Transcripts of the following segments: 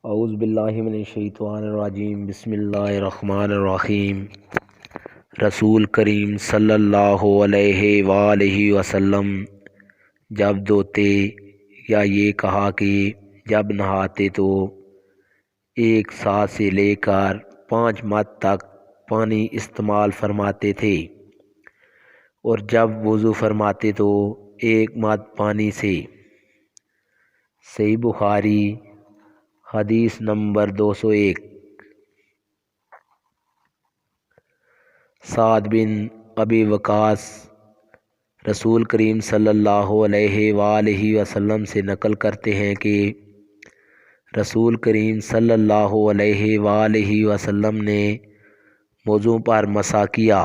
اعوذ باللہ من الشیطان الرجیم، بسم اللہ الرحمن الرحیم۔ رسول کریم صلی اللہ علیہ وآلہ وسلم جب دھوتے یا یہ کہا کہ جب نہاتے تو 1 سا سے لے کر 5 مد تک پانی استعمال فرماتے تھے، اور جب وضو فرماتے تو 1 مد پانی سے۔ صحیح بخاری حدیث نمبر 201۔ سعد بن ابی وقاص رسول کریم صلی اللہ علیہ وآلہ وسلم سے نقل کرتے ہیں کہ رسول کریم صلی اللہ علیہ وآلہ وسلم نے موضوع پر مسح کیا۔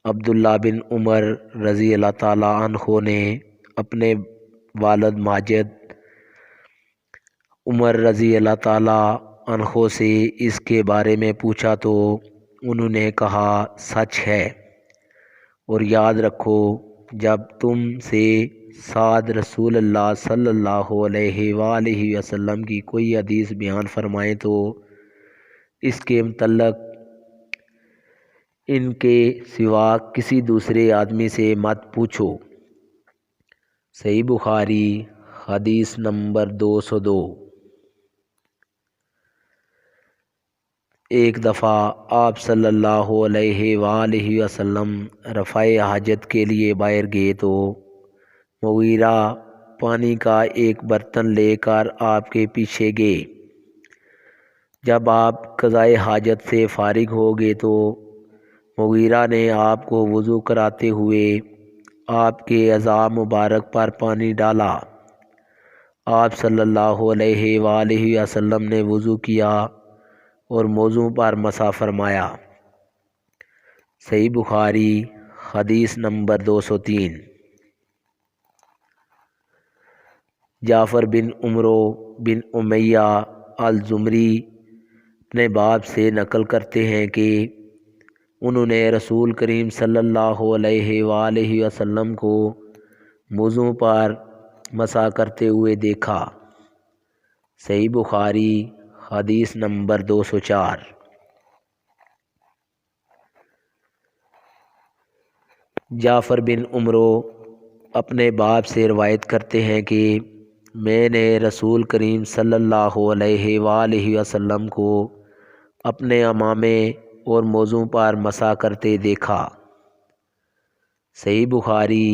عبداللہ بن عمر رضی اللہ تعالیٰ عنہ نے اپنے والد ماجد عمر رضی اللہ تعالیٰ عنہ سے اس کے بارے میں پوچھا تو انہوں نے کہا سچ ہے، اور یاد رکھو جب تم سے سعد رسول اللہ صلی اللہ علیہ وآلہ وسلم کی کوئی حدیث بیان فرمائیں تو اس کے متعلق ان کے سوا کسی دوسرے آدمی سے مت پوچھو۔ صحیح بخاری حدیث نمبر 202۔ ایک دفعہ آپ صلی اللہ علیہ وآلہ وسلم رفع حاجت کے لیے باہر گئے تو مغیرہ پانی کا ایک برتن لے کر آپ کے پیچھے گئے۔ جب آپ قضائے حاجت سے فارغ ہو گئے تو مغیرہ نے آپ کو وضو کراتے ہوئے آپ کے اعضاء مبارک پر پانی ڈالا۔ آپ صلی اللہ علیہ وآلہ وسلم نے وضو کیا اور موضوع پر مسح فرمایا۔ صحیح بخاری حدیث نمبر 203۔ جعفر بن عمرو بن امیہ الزمری اپنے باپ سے نقل کرتے ہیں کہ انہوں نے رسول کریم صلی اللہ علیہ وآلہ وسلم کو موضوع پر مسح کرتے ہوئے دیکھا۔ صحیح بخاری حدیث نمبر 204۔ جعفر بن عمرو اپنے باپ سے روایت کرتے ہیں کہ میں نے رسول کریم صلی اللہ علیہ وآلہ وسلم کو اپنے عمامے اور موضوع پر مسح کرتے دیکھا۔ صحیح بخاری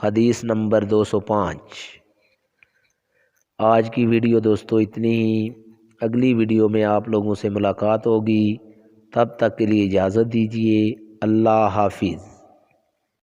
حدیث نمبر 205۔ آج کی ویڈیو دوستو اتنی ہی، اگلی ویڈیو میں آپ لوگوں سے ملاقات ہوگی، تب تک کے لیے اجازت دیجیے۔ اللہ حافظ۔